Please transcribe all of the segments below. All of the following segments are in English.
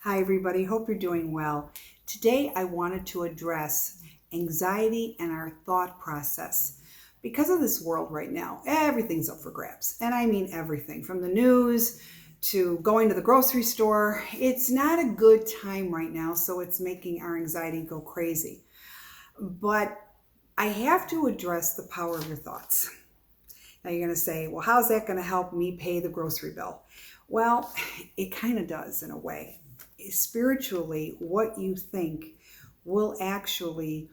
Hi, everybody. Hope you're doing well. Today, I wanted to address anxiety and our thought process. Because of this world right now, everything's up for grabs. And I mean everything from the news to going to the grocery store. It's not a good time right now, so it's making our anxiety go crazy. But I have to address the power of your thoughts. Now you're going to say, well, how's that going to help me pay the grocery bill? Well, it kind of does in a way. Spiritually, what you think will actually,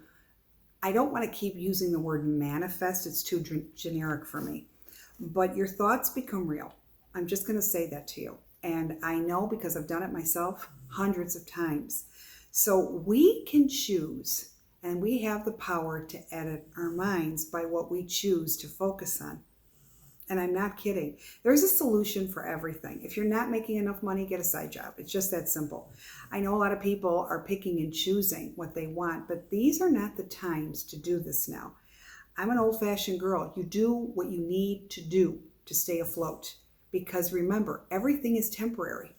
I don't want to keep using the word manifest, it's too generic for me, but your thoughts become real. I'm just going to say that to you. And I know because I've done it myself hundreds of times. So we can choose, and we have the power to edit our minds by what we choose to focus on. And I'm not kidding. There's a solution for everything. If you're not making enough money, get a side job. It's just that simple. I know a lot of people are picking and choosing what they want, but these are not the times to do this now. I'm an old-fashioned girl. You do what you need to do to stay afloat. Because remember, everything is temporary.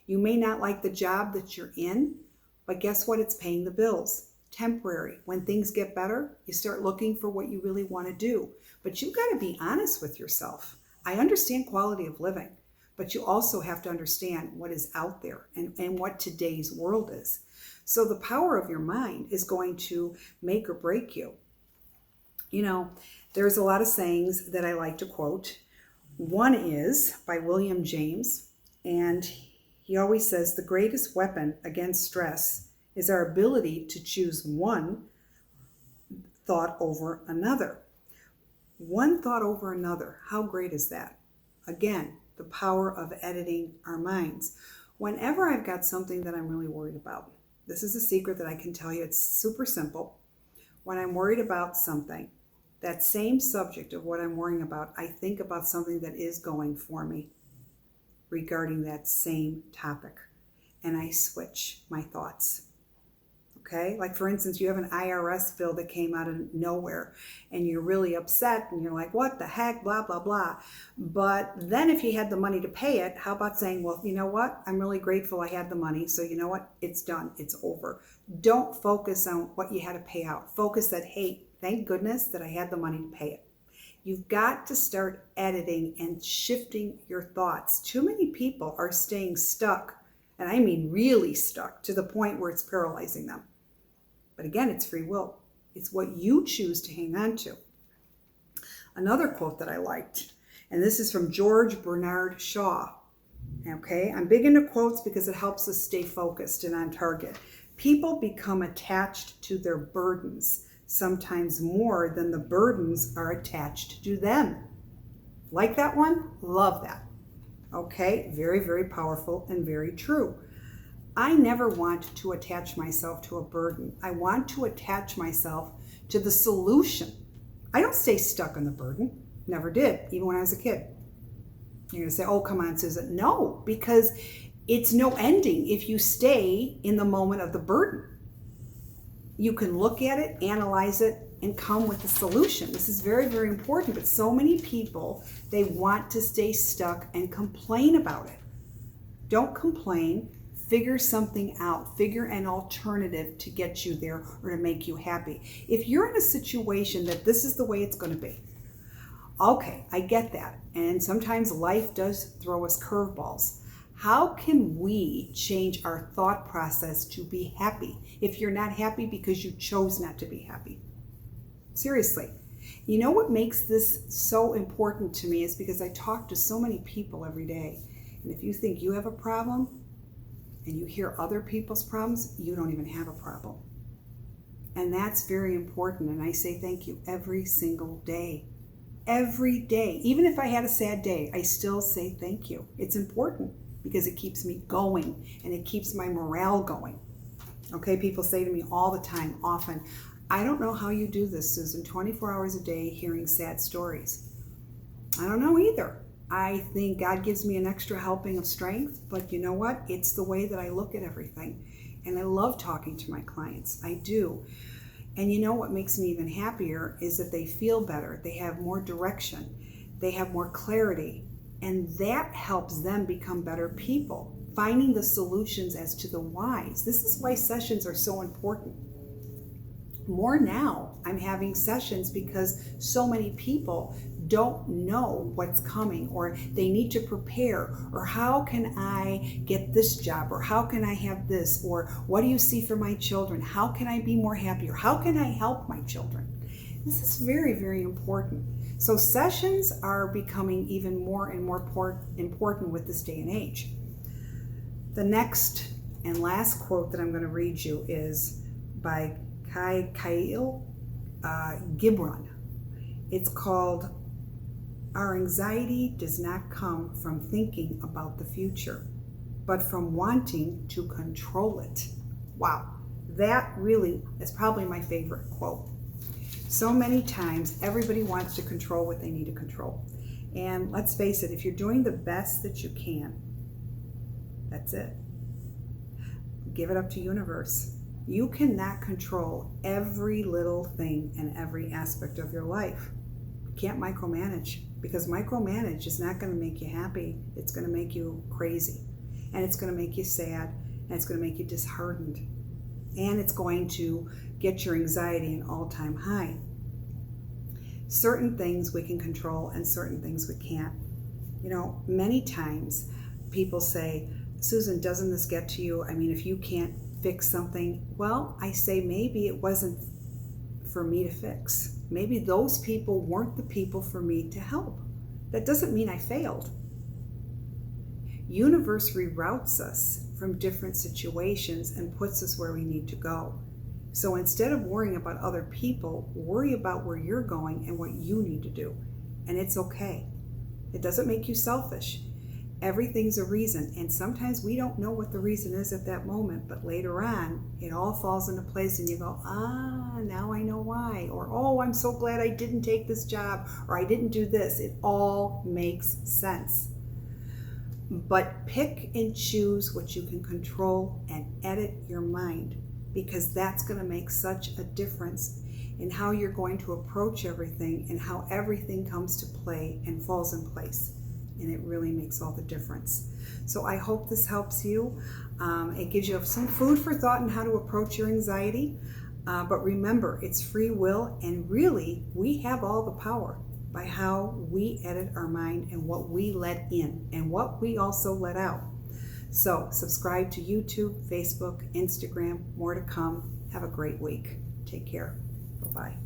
You may not like the job that you're in, but guess what? It's paying the bills. Temporary. When things get better, you start looking for what you really want to do. But you've got to be honest with yourself. I understand quality of living, but you also have to understand what is out there and what today's world is. So the power of your mind is going to make or break you. You know, there's a lot of sayings that I like to quote. One is by William James, and he always says the greatest weapon against stress is our ability to choose one thought over another. One thought over another. How great is that? Again, the power of editing our minds. Whenever I've got something that I'm really worried about, this is a secret that I can tell you. It's super simple. When I'm worried about something, that same subject of what I'm worrying about, I think about something that is going for me regarding that same topic. And I switch my thoughts. Okay, like for instance, you have an IRS bill that came out of nowhere and you're really upset and you're like, what the heck, blah, blah, blah. But then if you had the money to pay it, how about saying, well, you know what? I'm really grateful I had the money. So you know what? It's done. It's over. Don't focus on what you had to pay out. Focus that, hey, thank goodness that I had the money to pay it. You've got to start editing and shifting your thoughts. Too many people are staying stuck, and I mean really stuck, to the point where it's paralyzing them. But again, it's free will. It's what you choose to hang on to. Another quote that I liked, and this is from George Bernard Shaw. Okay, I'm big into quotes because it helps us stay focused and on target. People become attached to their burdens, sometimes more than the burdens are attached to them. Like that one? Love that. Okay, very, very powerful and very true. I never want to attach myself to a burden. I want to attach myself to the solution. I don't stay stuck on the burden. Never did, even when I was a kid. You're going to say, oh, come on, Susan. No, because it's no ending if you stay in the moment of the burden. You can look at it, analyze it, and come with a solution. This is very, very important. But so many people, they want to stay stuck and complain about it. Don't complain. Figure something out. Figure an alternative to get you there or to make you happy. If you're in a situation that this is the way it's going to be, okay, I get that. And sometimes life does throw us curveballs. How can we change our thought process to be happy if you're not happy because you chose not to be happy? Seriously. You know what makes this so important to me is because I talk to so many people every day. And if you think you have a problem, and you hear other people's problems, you don't even have a problem. And that's very important. And I say thank you every single day. Every day. Even if I had a sad day, I still say thank you. It's important because it keeps me going and it keeps my morale going. Okay, people say to me all the time, often, I don't know how you do this, Susan, 24 hours a day hearing sad stories. I don't know either. I think God gives me an extra helping of strength, but you know what? It's the way that I look at everything. And I love talking to my clients. I do. And you know what makes me even happier is that they feel better. They have more direction. They have more clarity. And that helps them become better people. finding the solutions as to the whys. This is why sessions are so important. More now, I'm having sessions because so many people don't know what's coming, or they need to prepare, or how can I get this job, or how can I have this, or what do you see for my children? How can I be more happy, or how can I help my children? This is very, very important. So sessions are becoming even more and more important with this day and age. The next and last quote that I'm going to read you is by Kyle Gibran. It's called, "Our anxiety does not come from thinking about the future, but from wanting to control it." Wow, that really is probably my favorite quote. So many times everybody wants to control what they need to control. And let's face it, if you're doing the best that you can, that's it. Give it up to universe. You cannot control every little thing in every aspect of your life. You can't micromanage, because micromanage is not going to make you happy. It's going to make you crazy, and it's going to make you sad, and it's going to make you disheartened, and it's going to get your anxiety an all-time high. Certain things we can control and certain things we can't. You know, many times people say, "Susan, doesn't this get to you? I mean, if you can't fix something," well, I say maybe it wasn't for me to fix. Maybe those people weren't the people for me to help. That doesn't mean I failed. Universe reroutes us from different situations and puts us where we need to go. So instead of worrying about other people, worry about where you're going and what you need to do. And it's okay. It doesn't make you selfish. Everything's a reason, and sometimes we don't know what the reason is at that moment, but later on it all falls into place and you go, now I know why, or oh, I'm so glad I didn't take this job, or I didn't do this. It all makes sense. But pick and choose what you can control and edit your mind, because that's going to make such a difference in how you're going to approach everything and how everything comes to play and falls in place. And it really makes all the difference. So I hope this helps you. It gives you some food for thought on how to approach your anxiety. But remember, it's free will, and really, we have all the power by how we edit our mind and what we let in and what we also let out. So subscribe to YouTube, Facebook, Instagram, more to come. Have a great week. Take care. Bye-bye.